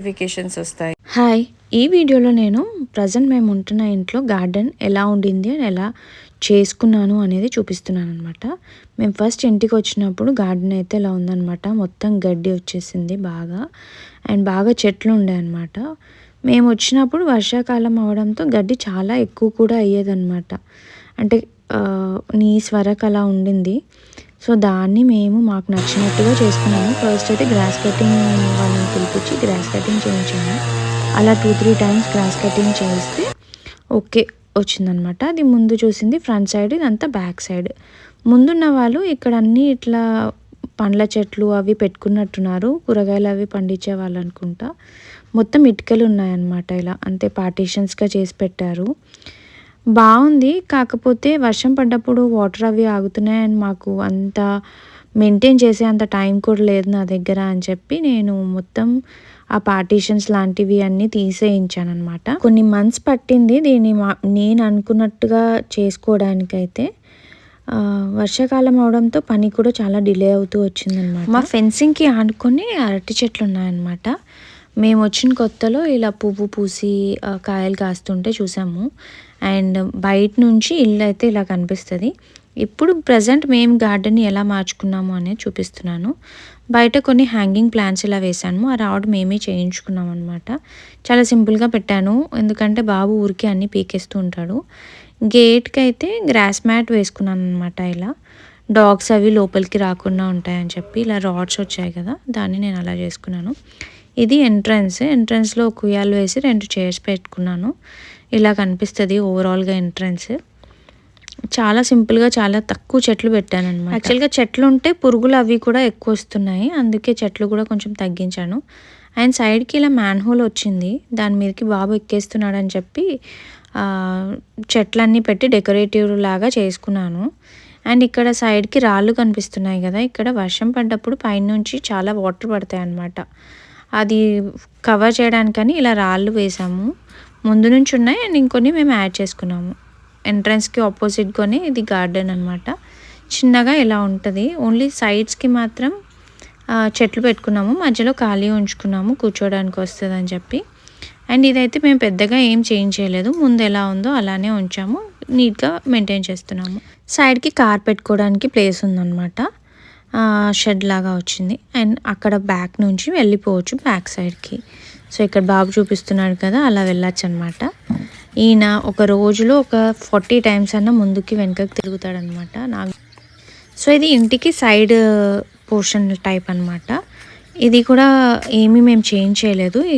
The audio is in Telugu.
నోటిఫికేషన్స్ వస్తాయి. హాయ్, ఈ వీడియోలో నేను ప్రజెంట్ మేము ఉంటున్న ఇంట్లో గార్డెన్ ఎలా ఉండింది అని ఎలా చేసుకున్నాను అనేది చూపిస్తున్నాను అనమాట. మేము ఫస్ట్ ఇంటికి వచ్చినప్పుడు గార్డెన్ అయితే ఇలా ఉందన్నమాట. మొత్తం గడ్డి వచ్చేసింది బాగా, అండ్ బాగా చెట్లు ఉండే అనమాట. మేము వచ్చినప్పుడు వర్షాకాలం అవడంతో గడ్డి చాలా ఎక్కువ కూడా అయ్యేదన్నమాట. అంటే నీస్ వరకు అలా ఉండింది. సో దాన్ని మేము మాకు నచ్చినట్టుగా చేసుకున్నాము. ఫస్ట్ అయితే గ్రాస్ కటింగ్ వాళ్ళని పిలిపించి గ్రాస్ కటింగ్ చేయించాము. అలా 2-3 టైమ్స్ గ్రాస్ కటింగ్ చేస్తే ఓకే వచ్చిందనమాట. అది ముందు చూసింది ఫ్రంట్ సైడ్, ఇదంతా బ్యాక్ సైడ్. ముందున్న వాళ్ళు ఇక్కడ అన్నీ ఇట్లా పండ్ల చెట్లు అవి పెట్టుకున్నట్టున్నారు, కూరగాయలు అవి పండించే వాళ్ళు అనుకుంటా. మొత్తం ఇటుకలు ఉన్నాయన్నమాట, ఇలా అంతే పార్టీషన్స్గా చేసి పెట్టారు. బాగుంది. కాకపోతే వర్షం పడ్డప్పుడు వాటర్ అవి ఆగుతున్నాయి అండ్ మాకు అంత మెయింటైన్ చేసే అంత టైం కూడా లేదు నా దగ్గర అని చెప్పి నేను మొత్తం ఆ పార్టీషన్స్ లాంటివి అన్నీ తీసేయించాను అనమాట. కొన్ని మంత్స్ పట్టింది దీన్ని నేను అనుకున్నట్టుగా చేసుకోవడానికైతే. వర్షాకాలం అవడంతో పని కూడా చాలా డిలే అవుతూ వచ్చిందనమాట. మా ఫెన్సింగ్కి ఆనుకొని అరటి చెట్లు ఉన్నాయన్నమాట. మేము వచ్చిన కొత్తలో ఇలా పువ్వు పూసి కాయలు కాస్తుంటే చూసాము. అండ్ బయట నుంచి ఇల్లు అయితే ఇలా కనిపిస్తుంది. ఇప్పుడు ప్రజెంట్ మేము గార్డెన్ని ఎలా మార్చుకున్నాము అనేది చూపిస్తున్నాను. బయట కొన్ని హ్యాంగింగ్ ప్లాంట్స్ ఇలా వేసాను. ఆ రాడ్ మేమే చేయించుకున్నాం అనమాట. చాలా సింపుల్గా పెట్టాను, ఎందుకంటే బాబు ఊరికి అన్నీ పీకేస్తూ ఉంటాడు. గేట్కి అయితే గ్రాస్ మ్యాట్ వేసుకున్నాను అనమాట. ఇలా డాగ్స్ అవి లోపలికి రాకుండా ఉంటాయని చెప్పి ఇలా రాడ్స్ వచ్చాయి కదా, దాన్ని నేను అలా చేసుకున్నాను. ఇది ఎంట్రన్స్లో ఒక ఉయ్యాలు వేసి 2 చైర్స్ పెట్టుకున్నాను. ఇలా కనిపిస్తుంది ఓవరాల్గా ఎంట్రన్స్. చాలా సింపుల్గా చాలా తక్కువ చెట్లు పెట్టాను అనమాట. యాక్చువల్గా చెట్లు ఉంటే పురుగులు అవి కూడా ఎక్కువ వస్తున్నాయి, అందుకే చెట్లు కూడా కొంచెం తగ్గించాను. అండ్ సైడ్కి ఇలా మ్యాన్ హోల్ వచ్చింది, దాని మీదకి బాబు ఎక్కేస్తున్నాడు అని చెప్పి చెట్లన్నీ పెట్టి డెకరేటివ్ లాగా చేసుకున్నాను. అండ్ ఇక్కడ సైడ్కి రాళ్ళు కనిపిస్తున్నాయి కదా, ఇక్కడ వర్షం పడ్డప్పుడు పైనుంచి చాలా వాటర్ పడతాయి అన్నమాట. అది కవర్ చేయడానికని ఇలా రాళ్ళు వేసాము. ముందు నుంచి ఉన్నాయి అండ్ ఇంకొన్ని మేము యాడ్ చేసుకున్నాము. ఎంట్రన్స్కి ఆపోజిట్గానే ఇది గార్డెన్ అనమాట. చిన్నగా ఇలా ఉంటుంది. ఓన్లీ సైడ్స్కి మాత్రం చెట్లు పెట్టుకున్నాము, మధ్యలో ఖాళీ ఉంచుకున్నాము కూర్చోడానికి వస్తుంది అని చెప్పి. అండ్ ఇదైతే మేము పెద్దగా ఏం చేంజ్ చేయలేదు, ముందు ఎలా ఉందో అలానే ఉంచాము, నీట్గా మెయింటైన్ చేస్తున్నాము. సైడ్కి కార్ పెట్టుకోవడానికి ప్లేస్ ఉందన్నమాట. షెడ్ లాగా వచ్చింది. అండ్ అక్కడ బ్యాక్ నుంచి వెళ్ళిపోవచ్చు బ్యాక్ సైడ్కి. సో ఇక్కడ బాబు చూపిస్తున్నాడు కదా, అలా వెళ్ళొచ్చు అనమాట. ఈయన ఒక రోజులో ఒక 40 టైమ్స్ అన్న ముందుకి వెనకకి తిరుగుతాడనమాట. సో ఇది ఇంటికి సైడ్ పోర్షన్ టైప్ అనమాట. ఇది కూడా ఏమీ మేము చేంజ్ చేయలేదు.